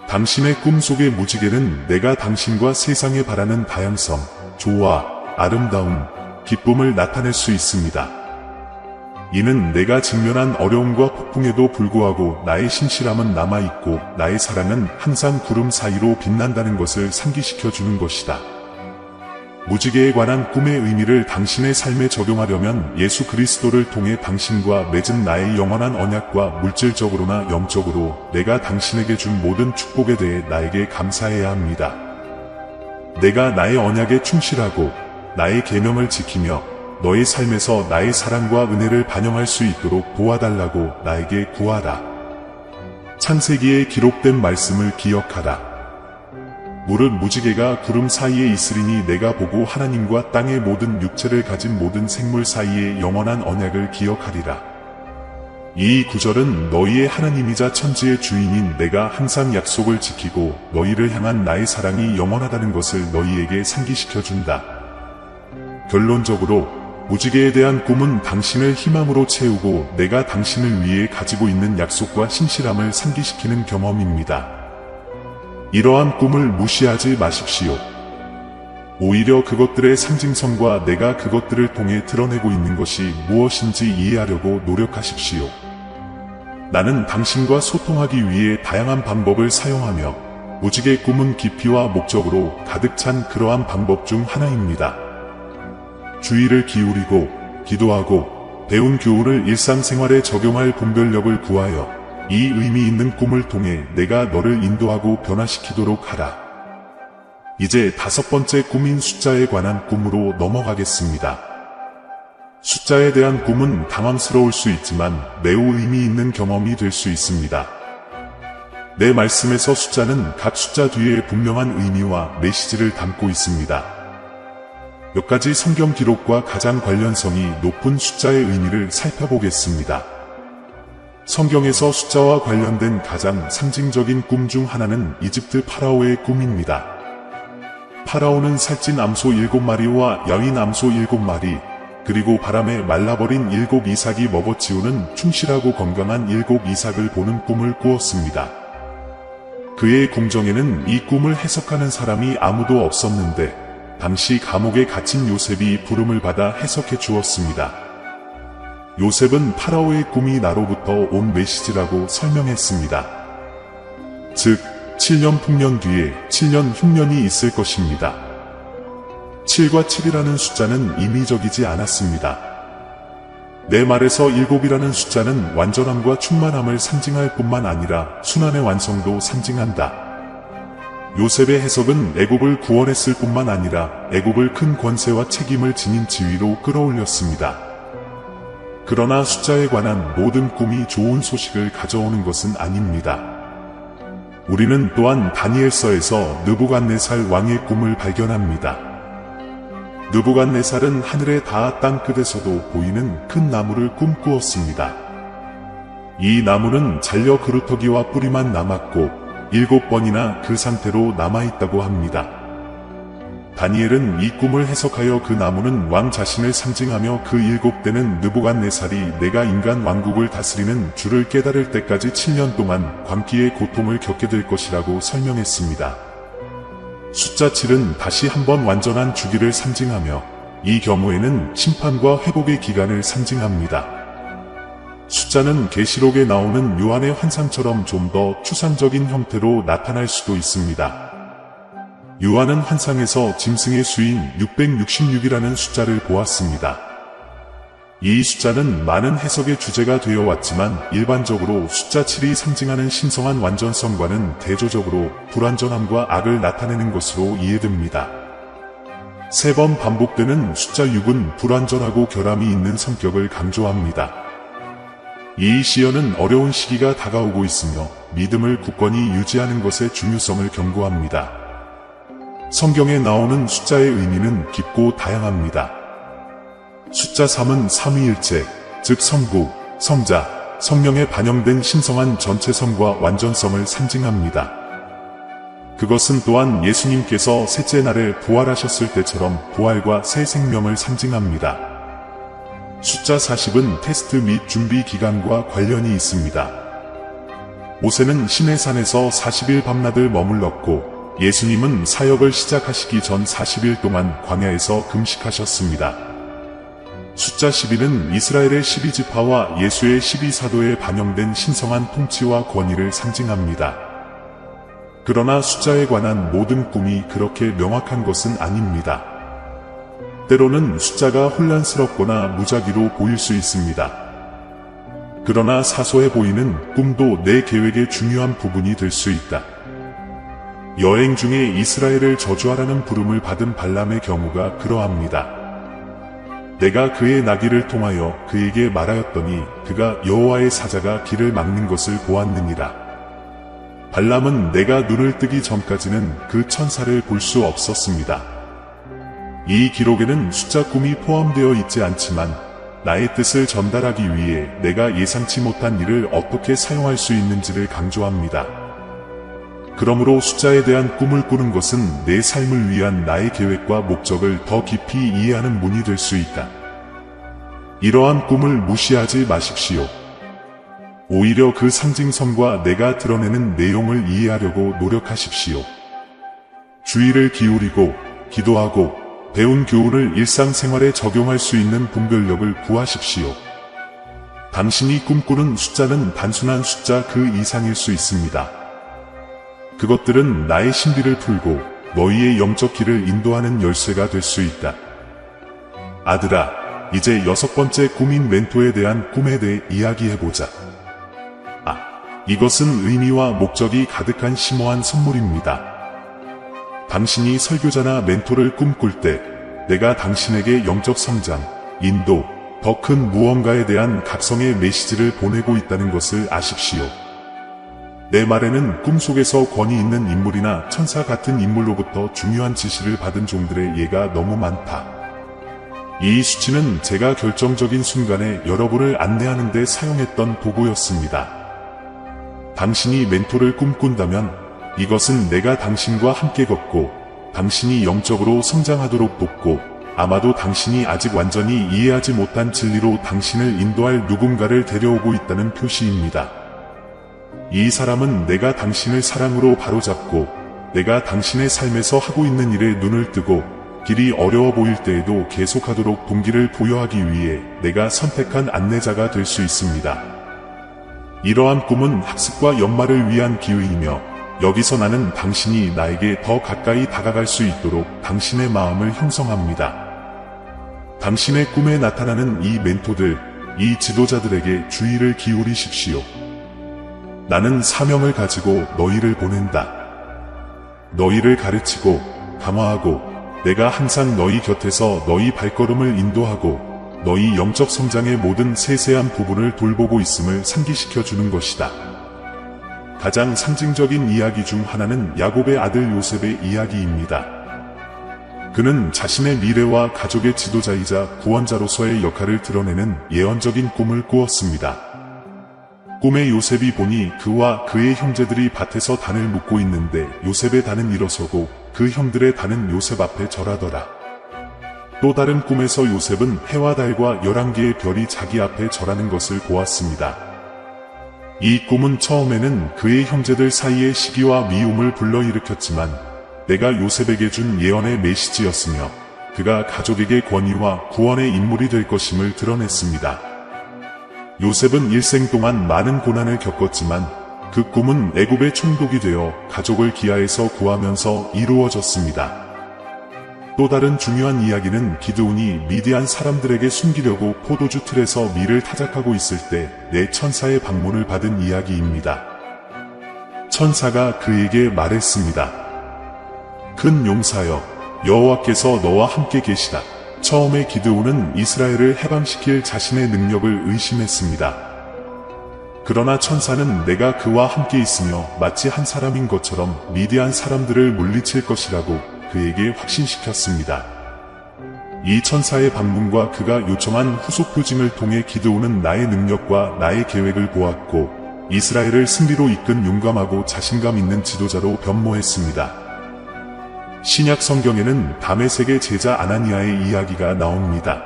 당신의 꿈속의 무지개는 내가 당신과 세상에 바라는 다양성, 조화, 아름다움, 기쁨을 나타낼 수 있습니다. 이는 내가 직면한 어려움과 폭풍에도 불구하고 나의 신실함은 남아있고 나의 사랑은 항상 구름 사이로 빛난다는 것을 상기시켜 주는 것이다. 무지개에 관한 꿈의 의미를 당신의 삶에 적용하려면 예수 그리스도를 통해 당신과 맺은 나의 영원한 언약과 물질적으로나 영적으로 내가 당신에게 준 모든 축복에 대해 나에게 감사해야 합니다. 내가 나의 언약에 충실하고 나의 계명을 지키며 너의 삶에서 나의 사랑과 은혜를 반영할 수 있도록 도와달라고 나에게 구하라. 창세기에 기록된 말씀을 기억하라. 무릇 무지개가 구름 사이에 있으리니 내가 보고 하나님과 땅의 모든 육체를 가진 모든 생물 사이의 영원한 언약을 기억하리라. 이 구절은 너희의 하나님이자 천지의 주인인 내가 항상 약속을 지키고 너희를 향한 나의 사랑이 영원하다는 것을 너희에게 상기시켜준다. 결론적으로 무지개에 대한 꿈은 당신을 희망으로 채우고 내가 당신을 위해 가지고 있는 약속과 신실함을 상기시키는 경험입니다. 이러한 꿈을 무시하지 마십시오. 오히려 그것들의 상징성과 내가 그것들을 통해 드러내고 있는 것이 무엇인지 이해하려고 노력하십시오. 나는 당신과 소통하기 위해 다양한 방법을 사용하며 무지개 꿈은 깊이와 목적으로 가득 찬 그러한 방법 중 하나입니다. 주의를 기울이고 기도하고 배운 교훈을 일상생활에 적용할 분별력을 구하여 이 의미 있는 꿈을 통해 내가 너를 인도하고 변화시키도록 하라. 이제 5번째 꿈인 숫자에 관한 꿈으로 넘어가겠습니다. 숫자에 대한 꿈은 당황스러울 수 있지만 매우 의미 있는 경험이 될 수 있습니다. 내 말씀에서 숫자는 각 숫자 뒤에 분명한 의미와 메시지를 담고 있습니다. 몇 가지 성경 기록과 가장 관련성이 높은 숫자의 의미를 살펴보겠습니다. 성경에서 숫자와 관련된 가장 상징적인 꿈 중 하나는 이집트 파라오의 꿈입니다. 파라오는 살찐 암소 7마리와 여인 암소 7마리, 그리고 바람에 말라버린 7 이삭이 먹어치우는 충실하고 건강한 7 이삭을 보는 꿈을 꾸었습니다. 그의 궁정에는 이 꿈을 해석하는 사람이 아무도 없었는데 당시 감옥에 갇힌 요셉이 부름을 받아 해석해 주었습니다. 요셉은 파라오의 꿈이 나로부터 온 메시지라고 설명했습니다. 즉 7년 풍년 뒤에 7년 흉년이 있을 것입니다. 7과 7이라는 숫자는 임의적이지 않았습니다. 내 말에서 7이라는 숫자는 완전함과 충만함을 상징할 뿐만 아니라 순환의 완성도 상징한다. 요셉의 해석은 애굽을 구원했을 뿐만 아니라 애굽을 큰 권세와 책임을 지닌 지위로 끌어올렸습니다. 그러나 숫자에 관한 모든 꿈이 좋은 소식을 가져오는 것은 아닙니다. 우리는 또한 다니엘서에서 느부갓네살 왕의 꿈을 발견합니다. 느부갓네살은 하늘에 닿아 땅 끝에서도 보이는 큰 나무를 꿈꾸었습니다. 이 나무는 잘려 그루터기와 뿌리만 남았고 7번이나 그 상태로 남아있다고 합니다. 다니엘은 이 꿈을 해석하여 그 나무는 왕 자신을 상징하며 그 7대는 느부갓네살이 내가 인간 왕국을 다스리는 줄을 깨달을 때까지 7년 동안 광기의 고통을 겪게 될 것이라고 설명했습니다. 숫자 7은 다시 한번 완전한 주기를 상징하며 이 경우에는 심판과 회복의 기간을 상징합니다. 숫자는 계시록에 나오는 요한의 환상처럼 좀 더 추상적인 형태로 나타날 수도 있습니다. 요한은 환상에서 짐승의 수인 666이라는 숫자를 보았습니다. 이 숫자는 많은 해석의 주제가 되어 왔지만 일반적으로 숫자 7이 상징하는 신성한 완전성과는 대조적으로 불완전함과 악을 나타내는 것으로 이해됩니다. 3번 반복되는 숫자 6은 불완전하고 결함이 있는 성격을 강조합니다. 이 시연은 어려운 시기가 다가오고 있으며 믿음을 굳건히 유지하는 것의 중요성을 경고합니다. 성경에 나오는 숫자의 의미는 깊고 다양합니다. 숫자 3은 삼위일체, 즉 성부, 성자, 성령에 반영된 신성한 전체성과 완전성을 상징합니다. 그것은 또한 예수님께서 셋째 날에 부활하셨을 때처럼 부활과 새 생명을 상징합니다. 숫자 40은 테스트 및 준비 기간과 관련이 있습니다. 모세는 시내산에서 40일 밤낮을 머물렀고 예수님은 사역을 시작하시기 전 40일 동안 광야에서 금식하셨습니다. 숫자 12는 이스라엘의 12지파와 예수의 12사도에 반영된 신성한 통치와 권위를 상징합니다. 그러나 숫자에 관한 모든 꿈이 그렇게 명확한 것은 아닙니다. 때로는 숫자가 혼란스럽거나 무작위로 보일 수 있습니다. 그러나 사소해 보이는 꿈도 내 계획의 중요한 부분이 될 수 있다. 여행 중에 이스라엘을 저주하라는 부름을 받은 발람의 경우가 그러합니다. 내가 그의 나귀를 통하여 그에게 말하였더니 그가 여호와의 사자가 길을 막는 것을 보았느니라. 발람은 내가 눈을 뜨기 전까지는 그 천사를 볼 수 없었습니다. 이 기록에는 숫자 꿈이 포함되어 있지 않지만 나의 뜻을 전달하기 위해 내가 예상치 못한 일을 어떻게 사용할 수 있는지를 강조합니다. 그러므로 숫자에 대한 꿈을 꾸는 것은 내 삶을 위한 나의 계획과 목적을 더 깊이 이해하는 문이 될 수 있다. 이러한 꿈을 무시하지 마십시오. 오히려 그 상징성과 내가 드러내는 내용을 이해하려고 노력하십시오. 주의를 기울이고 기도하고 배운 교훈을 일상생활에 적용할 수 있는 분별력을 구하십시오. 당신이 꿈꾸는 숫자는 단순한 숫자 그 이상일 수 있습니다. 그것들은 나의 신비를 풀고 너희의 영적 길을 인도하는 열쇠가 될 수 있다. 아들아, 이제 6번째 꿈인 멘토에 대한 꿈에 대해 이야기해보자. 이것은 의미와 목적이 가득한 심오한 선물입니다. 당신이 설교자나 멘토를 꿈꿀 때 내가 당신에게 영적 성장, 인도, 더 큰 무언가에 대한 각성의 메시지를 보내고 있다는 것을 아십시오. 내 말에는 꿈속에서 권위 있는 인물이나 천사 같은 인물로부터 중요한 지시를 받은 종들의 예가 너무 많다. 이 수치는 제가 결정적인 순간에 여러분을 안내하는 데 사용했던 도구였습니다. 당신이 멘토를 꿈꾼다면 이것은 내가 당신과 함께 걷고 당신이 영적으로 성장하도록 돕고 아마도 당신이 아직 완전히 이해하지 못한 진리로 당신을 인도할 누군가를 데려오고 있다는 표시입니다. 이 사람은 내가 당신을 사랑으로 바로잡고 내가 당신의 삶에서 하고 있는 일에 눈을 뜨고 길이 어려워 보일 때에도 계속하도록 동기를 부여하기 위해 내가 선택한 안내자가 될 수 있습니다. 이러한 꿈은 학습과 연말을 위한 기회이며 여기서 나는 당신이 나에게 더 가까이 다가갈 수 있도록 당신의 마음을 형성합니다. 당신의 꿈에 나타나는 이 멘토들, 이 지도자들에게 주의를 기울이십시오. 나는 사명을 가지고 너희를 보낸다. 너희를 가르치고 감화하고 내가 항상 너희 곁에서 너희 발걸음을 인도하고 너희 영적 성장의 모든 세세한 부분을 돌보고 있음을 상기시켜 주는 것이다. 가장 상징적인 이야기 중 하나는 야곱의 아들 요셉의 이야기입니다. 그는 자신의 미래와 가족의 지도자이자 구원자로서의 역할을 드러내는 예언적인 꿈을 꾸었습니다. 꿈에 요셉이 보니 그와 그의 형제들이 밭에서 단을 묶고 있는데 요셉의 단은 일어서고 그 형들의 단은 요셉 앞에 절하더라. 또 다른 꿈에서 요셉은 해와 달과 11개의 별이 자기 앞에 절하는 것을 보았습니다. 이 꿈은 처음에는 그의 형제들 사이의 시기와 미움을 불러일으켰지만 내가 요셉에게 준 예언의 메시지였으며 그가 가족에게 권위와 구원의 인물이 될 것임을 드러냈습니다. 요셉은 일생 동안 많은 고난을 겪었지만 그 꿈은 애굽의 총독이 되어 가족을 기아에서 구하면서 이루어졌습니다. 또 다른 중요한 이야기는 기드온이 미디안 사람들에게 숨기려고 포도주 틀에서 밀을 타작하고 있을 때 내 천사의 방문을 받은 이야기입니다. 천사가 그에게 말했습니다. 큰 용사여, 여호와께서 너와 함께 계시다. 처음에 기드온은 이스라엘을 해방시킬 자신의 능력을 의심했습니다. 그러나 천사는 내가 그와 함께 있으며 마치 한 사람인 것처럼 미디안 사람들을 물리칠 것이라고 그에게 확신시켰습니다. 이 천사의 방문과 그가 요청한 후속 표징을 통해 기드온은 나의 능력과 나의 계획을 보았고 이스라엘을 승리로 이끈 용감하고 자신감 있는 지도자로 변모했습니다. 신약 성경에는 다메섹의 제자 아나니아의 이야기가 나옵니다.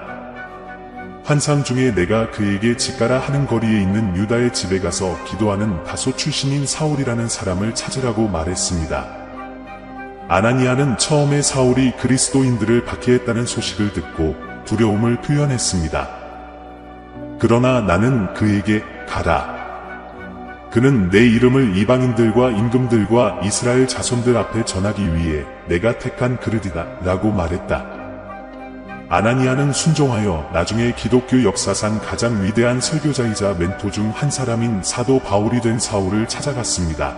환상 중에 내가 그에게 집가라 하는 거리에 있는 유다의 집에 가서 기도하는 다소 출신인 사울이라는 사람을 찾으라고 말했습니다. 아나니아는 처음에 사울이 그리스도인들을 박해했다는 소식을 듣고 두려움을 표현했습니다. 그러나 나는 그에게 가라. 그는 내 이름을 이방인들과 임금들과 이스라엘 자손들 앞에 전하기 위해 내가 택한 그릇이다 라고 말했다. 아나니아는 순종하여 나중에 기독교 역사상 가장 위대한 설교자이자 멘토 중 한 사람인 사도 바울이 된 사울을 찾아갔습니다.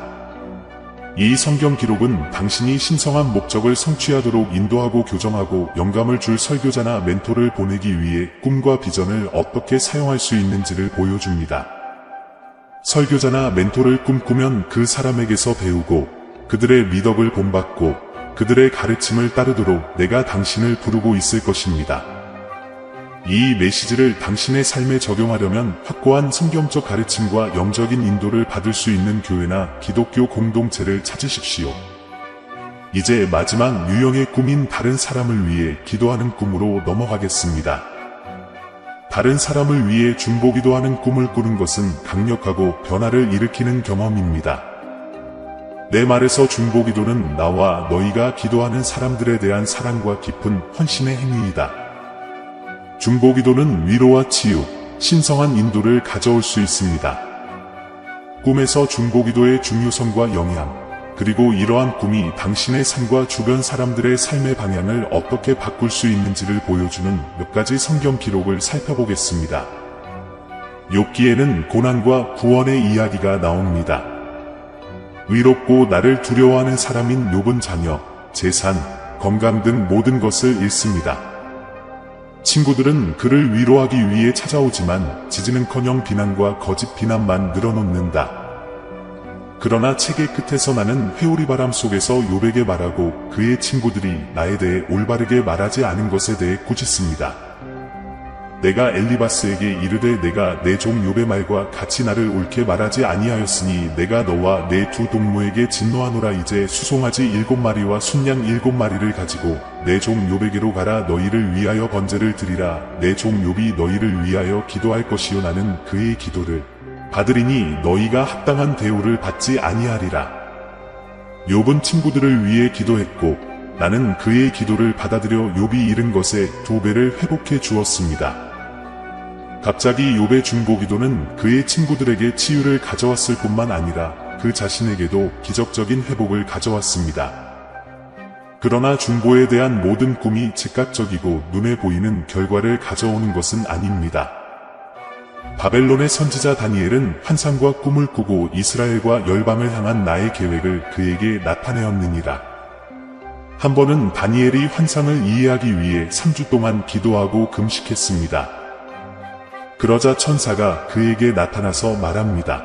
이 성경 기록은 당신이 신성한 목적을 성취하도록 인도하고 교정하고 영감을 줄 설교자나 멘토를 보내기 위해 꿈과 비전을 어떻게 사용할 수 있는지를 보여줍니다. 설교자나 멘토를 꿈꾸면 그 사람에게서 배우고 그들의 미덕을 본받고 그들의 가르침을 따르도록 내가 당신을 부르고 있을 것입니다. 이 메시지를 당신의 삶에 적용하려면 확고한 성경적 가르침과 영적인 인도를 받을 수 있는 교회나 기독교 공동체를 찾으십시오. 이제 마지막 유형의 꿈인 다른 사람을 위해 기도하는 꿈으로 넘어가겠습니다. 다른 사람을 위해 중보기도하는 꿈을 꾸는 것은 강력하고 변화를 일으키는 경험입니다. 내 말에서 중보기도는 나와 너희가 기도하는 사람들에 대한 사랑과 깊은 헌신의 행위이다. 중보기도는 위로와 치유, 신성한 인도를 가져올 수 있습니다. 꿈에서 중보기도의 중요성과 영향, 그리고 이러한 꿈이 당신의 삶과 주변 사람들의 삶의 방향을 어떻게 바꿀 수 있는지를 보여주는 몇 가지 성경 기록을 살펴보겠습니다. 욥기에는 고난과 구원의 이야기가 나옵니다. 의롭고 나를 두려워하는 사람인 욥은 자녀, 재산, 건강 등 모든 것을 잃습니다. 친구들은 그를 위로하기 위해 찾아오지만 지지는커녕 비난과 거짓 비난만 늘어놓는다. 그러나 책의 끝에서 나는 회오리 바람 속에서 욥에게 말하고 그의 친구들이 나에 대해 올바르게 말하지 않은 것에 대해 꾸짖습니다. 내가 엘리바스에게 이르되 내가 내 종 욥의 말과 같이 나를 옳게 말하지 아니하였으니 내가 너와 내 두 동무에게 진노하노라. 이제 수송아지 7마리와 순양 7마리를 가지고 내 종 욥에게로 가라. 너희를 위하여 번제를 드리라. 내 종 욥이 너희를 위하여 기도할 것이요 나는 그의 기도를 받으리니 너희가 합당한 대우를 받지 아니하리라. 욥은 친구들을 위해 기도했고 나는 그의 기도를 받아들여 욥이 잃은 것의 2배를 회복해 주었습니다. 갑자기 욥의 중보기도는 그의 친구들에게 치유를 가져왔을 뿐만 아니라 그 자신에게도 기적적인 회복을 가져왔습니다. 그러나 중보에 대한 모든 꿈이 즉각적이고 눈에 보이는 결과를 가져오는 것은 아닙니다. 바벨론의 선지자 다니엘은 환상과 꿈을 꾸고 이스라엘과 열방을 향한 나의 계획을 그에게 나타내었느니라. 한 번은 다니엘이 환상을 이해하기 위해 3주 동안 기도하고 금식했습니다. 그러자 천사가 그에게 나타나서 말합니다.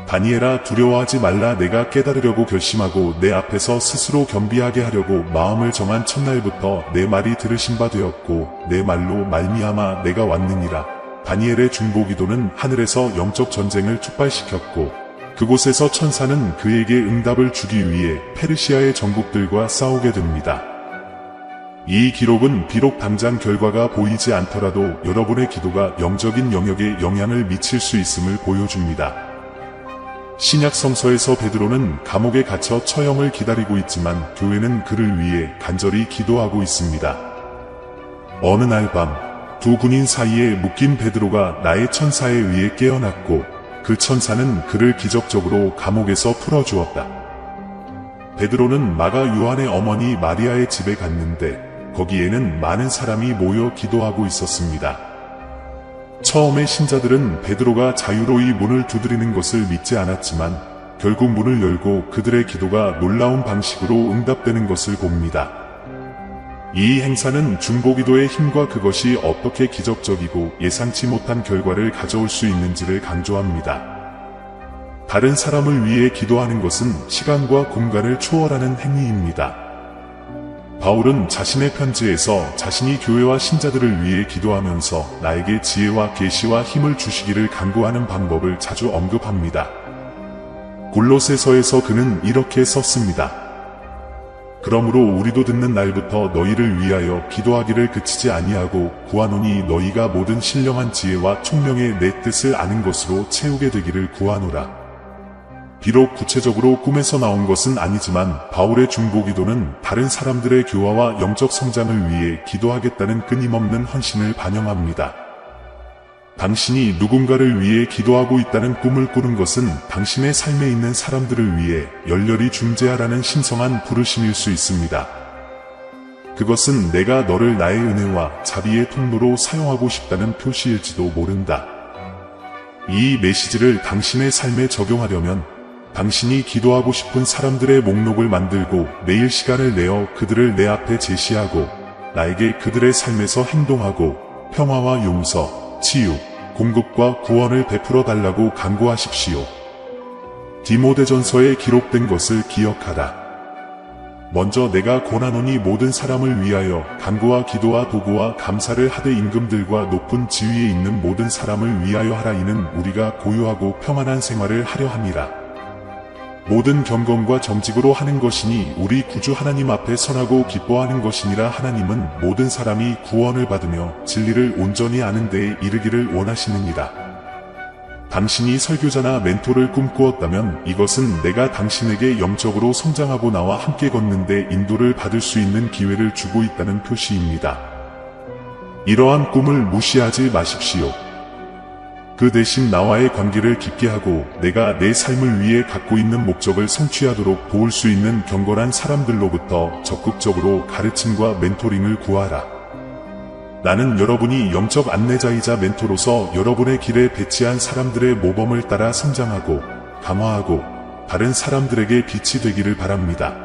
다니엘아, 두려워하지 말라. 내가 깨달으려고 결심하고 내 앞에서 스스로 겸비하게 하려고 마음을 정한 첫날부터 내 말이 들으신 바 되었고 내 말로 말미암아 내가 왔느니라. 다니엘의 중보기도는 하늘에서 영적 전쟁을 촉발시켰고 그곳에서 천사는 그에게 응답을 주기 위해 페르시아의 정복들과 싸우게 됩니다. 이 기록은 비록 당장 결과가 보이지 않더라도 여러분의 기도가 영적인 영역에 영향을 미칠 수 있음을 보여줍니다. 신약 성서에서 베드로는 감옥에 갇혀 처형을 기다리고 있지만 교회는 그를 위해 간절히 기도하고 있습니다. 어느 날 밤, 두 군인 사이에 묶인 베드로가 나의 천사에 의해 깨어났고 그 천사는 그를 기적적으로 감옥에서 풀어주었다. 베드로는 마가 요한의 어머니 마리아의 집에 갔는데 거기에는 많은 사람이 모여 기도하고 있었습니다. 처음에 신자들은 베드로가 자유로이 문을 두드리는 것을 믿지 않았지만 결국 문을 열고 그들의 기도가 놀라운 방식으로 응답되는 것을 봅니다. 이 행사는 중보기도의 힘과 그것이 어떻게 기적적이고 예상치 못한 결과를 가져올 수 있는지를 강조합니다. 다른 사람을 위해 기도하는 것은 시간과 공간을 초월하는 행위입니다. 바울은 자신의 편지에서 자신이 교회와 신자들을 위해 기도하면서 나에게 지혜와 계시와 힘을 주시기를 간구하는 방법을 자주 언급합니다. 골로새서에서 그는 이렇게 썼습니다. 그러므로 우리도 듣는 날부터 너희를 위하여 기도하기를 그치지 아니하고 구하노니 너희가 모든 신령한 지혜와 총명의 내 뜻을 아는 것으로 채우게 되기를 구하노라. 비록 구체적으로 꿈에서 나온 것은 아니지만 바울의 중보기도는 다른 사람들의 교화와 영적 성장을 위해 기도하겠다는 끊임없는 헌신을 반영합니다. 당신이 누군가를 위해 기도하고 있다는 꿈을 꾸는 것은 당신의 삶에 있는 사람들을 위해 열렬히 중재하라는 신성한 부르심일 수 있습니다. 그것은 내가 너를 나의 은혜와 자비의 통로로 사용하고 싶다는 표시일지도 모른다. 이 메시지를 당신의 삶에 적용하려면 당신이 기도하고 싶은 사람들의 목록을 만들고 매일 시간을 내어 그들을 내 앞에 제시하고 나에게 그들의 삶에서 행동하고 평화와 용서, 치유, 공급과 구원을 베풀어 달라고 간구하십시오. 디모데전서에 기록된 것을 기억하라. 먼저 내가 권하노니 모든 사람을 위하여 간구와 기도와 도구와 감사를 하되 임금들과 높은 지위에 있는 모든 사람을 위하여 하라. 이는 우리가 고요하고 평안한 생활을 하려 함이라. 모든 경건과 정직으로 하는 것이니 우리 구주 하나님 앞에 선하고 기뻐하는 것이니라. 하나님은 모든 사람이 구원을 받으며 진리를 온전히 아는 데에 이르기를 원하시느니라. 당신이 설교자나 멘토를 꿈꾸었다면 이것은 내가 당신에게 영적으로 성장하고 나와 함께 걷는데 인도를 받을 수 있는 기회를 주고 있다는 표시입니다. 이러한 꿈을 무시하지 마십시오. 그 대신 나와의 관계를 깊게 하고 내가 내 삶을 위해 갖고 있는 목적을 성취하도록 도울 수 있는 경건한 사람들로부터 적극적으로 가르침과 멘토링을 구하라. 나는 여러분이 영적 안내자이자 멘토로서 여러분의 길에 배치한 사람들의 모범을 따라 성장하고 강화하고 다른 사람들에게 빛이 되기를 바랍니다.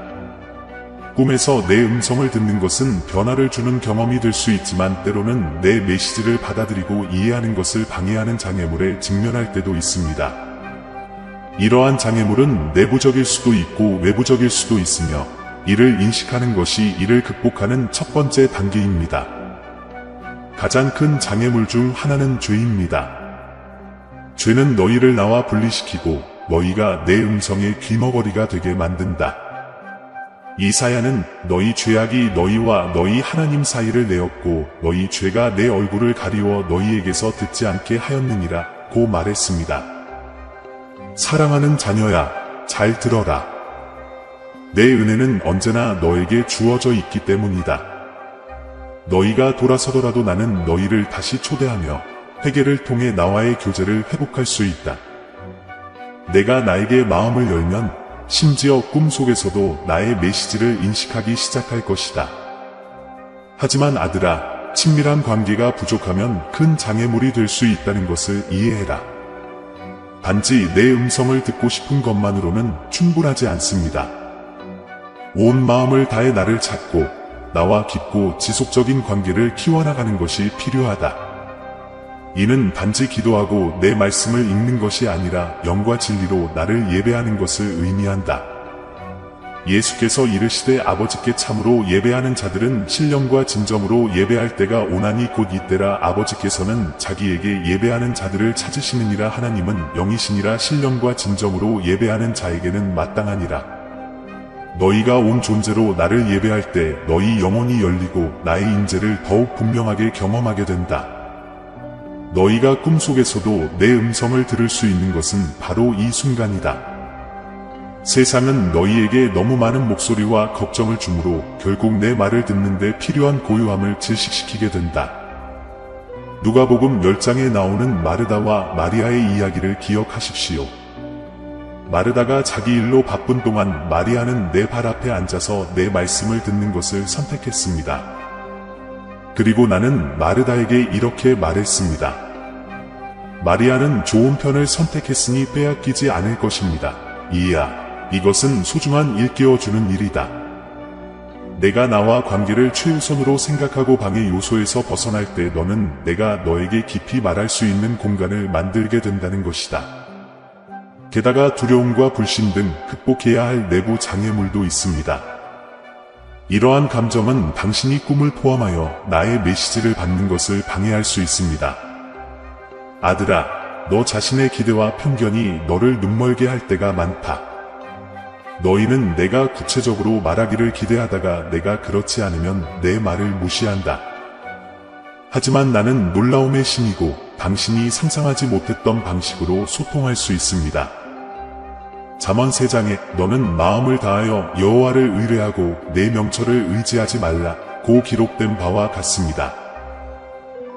꿈에서 내 음성을 듣는 것은 변화를 주는 경험이 될 수 있지만 때로는 내 메시지를 받아들이고 이해하는 것을 방해하는 장애물에 직면할 때도 있습니다. 이러한 장애물은 내부적일 수도 있고 외부적일 수도 있으며 이를 인식하는 것이 이를 극복하는 첫 번째 단계입니다. 가장 큰 장애물 중 하나는 죄입니다. 죄는 너희를 나와 분리시키고 너희가 내 음성의 귀머거리가 되게 만든다. 이사야는 너희 죄악이 너희와 너희 하나님 사이를 내었고 너희 죄가 내 얼굴을 가리워 너희에게서 듣지 않게 하였느니라 고 말했습니다. 사랑하는 자녀야, 잘 들어라. 내 은혜는 언제나 너에게 주어져 있기 때문이다. 너희가 돌아서더라도 나는 너희를 다시 초대하며 회개를 통해 나와의 교제를 회복할 수 있다. 내가 나에게 마음을 열면 심지어 꿈속에서도 나의 메시지를 인식하기 시작할 것이다. 하지만 아들아, 친밀한 관계가 부족하면 큰 장애물이 될 수 있다는 것을 이해해라. 단지 내 음성을 듣고 싶은 것만으로는 충분하지 않습니다. 온 마음을 다해 나를 찾고 나와 깊고 지속적인 관계를 키워나가는 것이 필요하다. 이는 단지 기도하고 내 말씀을 읽는 것이 아니라 영과 진리로 나를 예배하는 것을 의미한다. 예수께서 이르시되 아버지께 참으로 예배하는 자들은 신령과 진정으로 예배할 때가 오나니 곧 이때라. 아버지께서는 자기에게 예배하는 자들을 찾으시느니라. 하나님은 영이시니라. 신령과 진정으로 예배하는 자에게는 마땅하니라. 너희가 온 존재로 나를 예배할 때 너희 영혼이 열리고 나의 임재를 더욱 분명하게 경험하게 된다. 너희가 꿈속에서도 내 음성을 들을 수 있는 것은 바로 이 순간이다. 세상은 너희에게 너무 많은 목소리와 걱정을 주므로 결국 내 말을 듣는데 필요한 고요함을 질식시키게 된다. 누가복음 10장에 나오는 마르다와 마리아의 이야기를 기억하십시오. 마르다가 자기 일로 바쁜 동안 마리아는 내 발 앞에 앉아서 내 말씀을 듣는 것을 선택했습니다. 그리고 나는 마르다에게 이렇게 말했습니다. 마리아는 좋은 편을 선택했으니 빼앗기지 않을 것입니다. 이야, 이것은 소중한 일깨워주는 일이다. 내가 나와 관계를 최우선으로 생각하고 방해 요소에서 벗어날 때 너는 내가 너에게 깊이 말할 수 있는 공간을 만들게 된다는 것이다. 게다가 두려움과 불신 등 극복해야 할 내부 장애물도 있습니다. 이러한 감정은 당신이 꿈을 포함하여 나의 메시지를 받는 것을 방해할 수 있습니다. 아들아, 너 자신의 기대와 편견이 너를 눈멀게 할 때가 많다. 너희는 내가 구체적으로 말하기를 기대하다가 내가 그렇지 않으면 내 말을 무시한다. 하지만 나는 놀라움의 신이고 당신이 상상하지 못했던 방식으로 소통할 수 있습니다. 잠언 3장에 너는 마음을 다하여 여호와를 의뢰하고 내 명철을 의지하지 말라 고 기록된 바와 같습니다.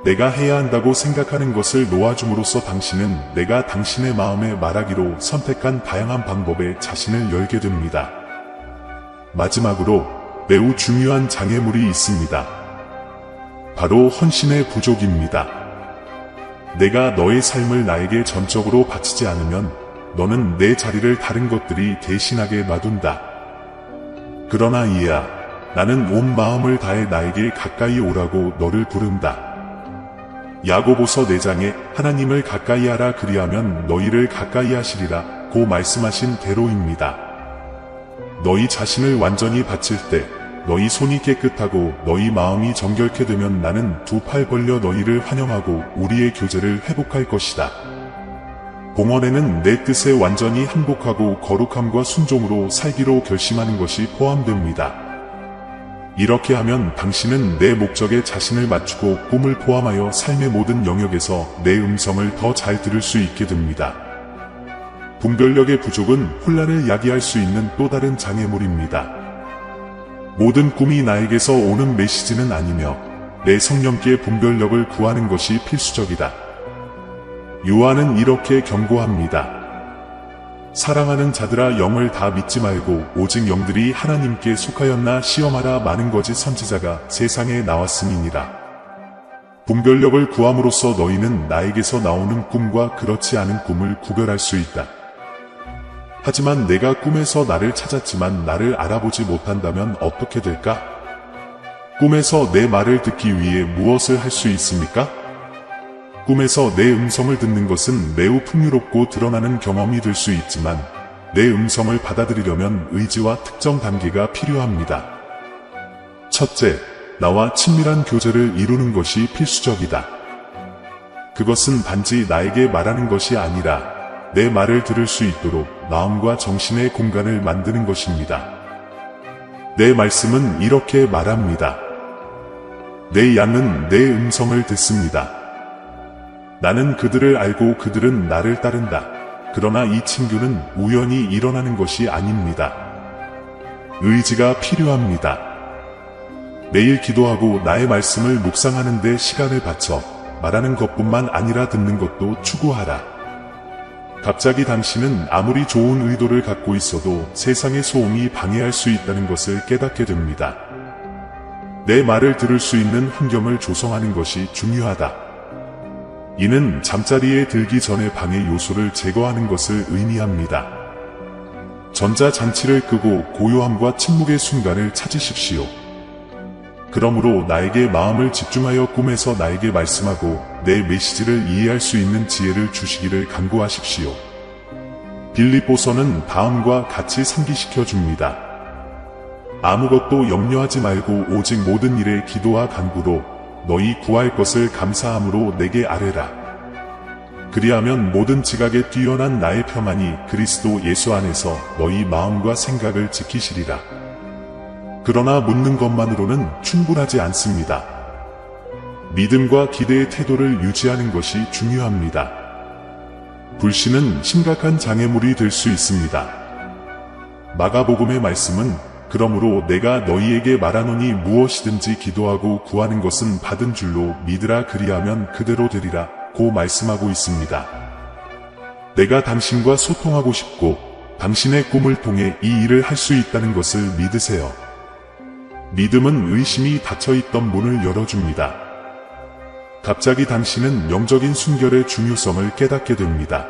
내가 해야 한다고 생각하는 것을 놓아줌으로써 당신은 내가 당신의 마음에 말하기로 선택한 다양한 방법에 자신을 열게 됩니다. 마지막으로 매우 중요한 장애물이 있습니다. 바로 헌신의 부족입니다. 내가 너의 삶을 나에게 전적으로 바치지 않으면 너는 내 자리를 다른 것들이 대신하게 놔둔다. 그러나 이해야, 나는 온 마음을 다해 나에게 가까이 오라고 너를 부른다. 야고보서 4장에 하나님을 가까이 하라 그리하면 너희를 가까이 하시리라 고 말씀하신 대로입니다. 너희 자신을 완전히 바칠 때 너희 손이 깨끗하고 너희 마음이 정결케 되면 나는 2 팔 벌려 너희를 환영하고 우리의 교제를 회복할 것이다. 봉헌에는 내 뜻에 완전히 항복하고 거룩함과 순종으로 살기로 결심하는 것이 포함됩니다. 이렇게 하면 당신은 내 목적에 자신을 맞추고 꿈을 포함하여 삶의 모든 영역에서 내 음성을 더 잘 들을 수 있게 됩니다. 분별력의 부족은 혼란을 야기할 수 있는 또 다른 장애물입니다. 모든 꿈이 나에게서 오는 메시지는 아니며 내 성령께 분별력을 구하는 것이 필수적이다. 요한은 이렇게 경고합니다. 사랑하는 자들아, 영을 다 믿지 말고 오직 영들이 하나님께 속하였나 시험하라. 많은 거짓 선지자가 세상에 나왔음이니라. 분별력을 구함으로써 너희는 나에게서 나오는 꿈과 그렇지 않은 꿈을 구별할 수 있다. 하지만 내가 꿈에서 나를 찾았지만 나를 알아보지 못한다면 어떻게 될까? 꿈에서 내 말을 듣기 위해 무엇을 할 수 있습니까? 꿈에서 내 음성을 듣는 것은 매우 풍요롭고 드러나는 경험이 될 수 있지만 내 음성을 받아들이려면 의지와 특정 단계가 필요합니다. 첫째, 나와 친밀한 교제를 이루는 것이 필수적이다. 그것은 단지 나에게 말하는 것이 아니라 내 말을 들을 수 있도록 마음과 정신의 공간을 만드는 것입니다. 내 말씀은 이렇게 말합니다. 내 양은 내 음성을 듣습니다. 나는 그들을 알고 그들은 나를 따른다. 그러나 이 친교는 우연히 일어나는 것이 아닙니다. 의지가 필요합니다. 매일 기도하고 나의 말씀을 묵상하는 데 시간을 바쳐 말하는 것뿐만 아니라 듣는 것도 추구하라. 갑자기 당신은 아무리 좋은 의도를 갖고 있어도 세상의 소음이 방해할 수 있다는 것을 깨닫게 됩니다. 내 말을 들을 수 있는 환경을 조성하는 것이 중요하다. 이는 잠자리에 들기 전에 방해 요소를 제거하는 것을 의미합니다. 전자장치를 끄고 고요함과 침묵의 순간을 찾으십시오. 그러므로 나에게 마음을 집중하여 꿈에서 나에게 말씀하고 내 메시지를 이해할 수 있는 지혜를 주시기를 간구하십시오. 빌립보서는 다음과 같이 상기시켜 줍니다. 아무것도 염려하지 말고 오직 모든 일에 기도와 간구로 너희 구할 것을 감사함으로 내게 아뢰라. 그리하면 모든 지각에 뛰어난 나의 평안이 그리스도 예수 안에서 너희 마음과 생각을 지키시리라. 그러나 묻는 것만으로는 충분하지 않습니다. 믿음과 기대의 태도를 유지하는 것이 중요합니다. 불신은 심각한 장애물이 될 수 있습니다. 마가복음의 말씀은 그러므로 내가 너희에게 말하노니 무엇이든지 기도하고 구하는 것은 받은 줄로 믿으라. 그리하면 그대로 되리라 고 말씀하고 있습니다. 내가 당신과 소통하고 싶고 당신의 꿈을 통해 이 일을 할 수 있다는 것을 믿으세요. 믿음은 의심이 닫혀있던 문을 열어줍니다. 갑자기 당신은 영적인 순결의 중요성을 깨닫게 됩니다.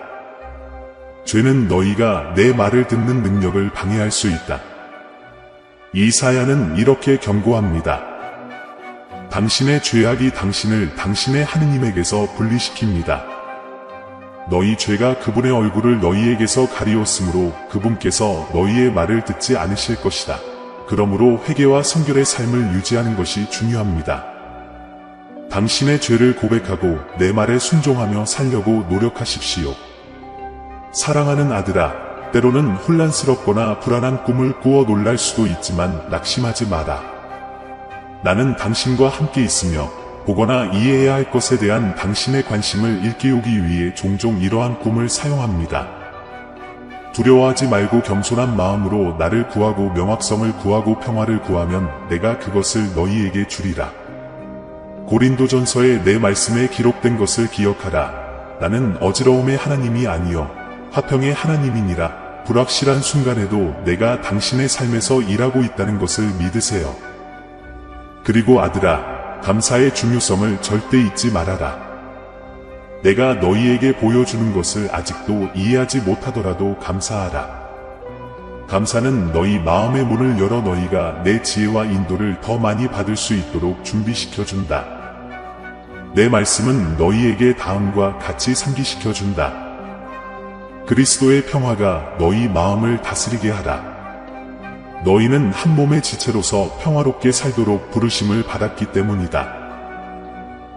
죄는 너희가 내 말을 듣는 능력을 방해할 수 있다. 이사야는 이렇게 경고합니다. 당신의 죄악이 당신을 당신의 하느님에게서 분리시킵니다. 너희 죄가 그분의 얼굴을 너희에게서 가리웠으므로 그분께서 너희의 말을 듣지 않으실 것이다. 그러므로 회개와 성결의 삶을 유지하는 것이 중요합니다. 당신의 죄를 고백하고 내 말에 순종하며 살려고 노력하십시오. 사랑하는 아들아, 때로는 혼란스럽거나 불안한 꿈을 꾸어 놀랄 수도 있지만 낙심하지 마라. 나는 당신과 함께 있으며 보거나 이해해야 할 것에 대한 당신의 관심을 일깨우기 위해 종종 이러한 꿈을 사용합니다. 두려워하지 말고 겸손한 마음으로 나를 구하고 명확성을 구하고 평화를 구하면 내가 그것을 너희에게 주리라. 고린도전서의 내 말씀에 기록된 것을 기억하라. 나는 어지러움의 하나님이 아니요 화평의 하나님이니라. 불확실한 순간에도 내가 당신의 삶에서 일하고 있다는 것을 믿으세요. 그리고 아들아, 감사의 중요성을 절대 잊지 말아라. 내가 너희에게 보여주는 것을 아직도 이해하지 못하더라도 감사하라. 감사는 너희 마음의 문을 열어 너희가 내 지혜와 인도를 더 많이 받을 수 있도록 준비시켜준다. 내 말씀은 너희에게 다음과 같이 상기시켜준다. 그리스도의 평화가 너희 마음을 다스리게 하라. 너희는 한 몸의 지체로서 평화롭게 살도록 부르심을 받았기 때문이다.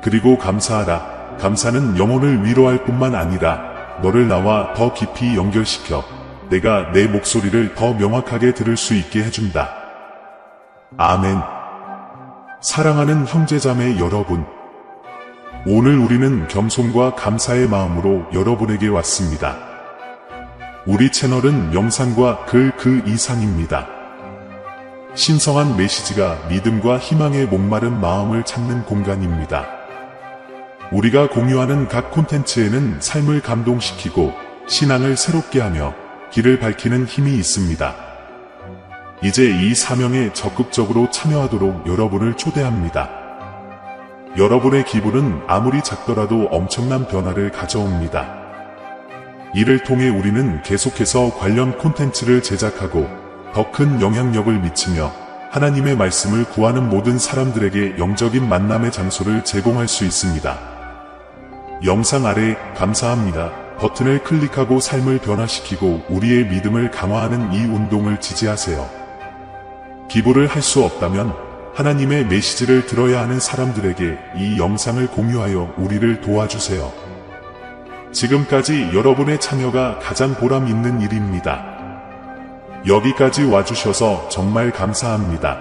그리고 감사하라. 감사는 영혼을 위로할 뿐만 아니라 너를 나와 더 깊이 연결시켜 내가 내 목소리를 더 명확하게 들을 수 있게 해준다. 아멘. 사랑하는 형제자매 여러분, 오늘 우리는 겸손과 감사의 마음으로 여러분에게 왔습니다. 우리 채널은 영상과 글 그 이상입니다. 신성한 메시지가 믿음과 희망의 목마른 마음을 찾는 공간입니다. 우리가 공유하는 각 콘텐츠에는 삶을 감동시키고 신앙을 새롭게 하며 길을 밝히는 힘이 있습니다. 이제 이 사명에 적극적으로 참여하도록 여러분을 초대합니다. 여러분의 기부는 아무리 작더라도 엄청난 변화를 가져옵니다. 이를 통해 우리는 계속해서 관련 콘텐츠를 제작하고 더 큰 영향력을 미치며 하나님의 말씀을 구하는 모든 사람들에게 영적인 만남의 장소를 제공할 수 있습니다. 영상 아래 감사합니다 버튼을 클릭하고 삶을 변화시키고 우리의 믿음을 강화하는 이 운동을 지지하세요. 기부를 할 수 없다면 하나님의 메시지를 들어야 하는 사람들에게 이 영상을 공유하여 우리를 도와주세요. 지금까지 여러분의 참여가 가장 보람 있는 일입니다. 여기까지 와주셔서 정말 감사합니다.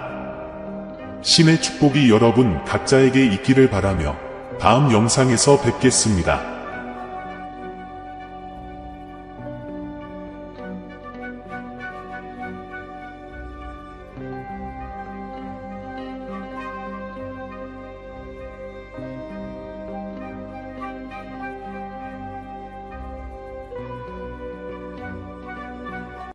신의 축복이 여러분 각자에게 있기를 바라며 다음 영상에서 뵙겠습니다.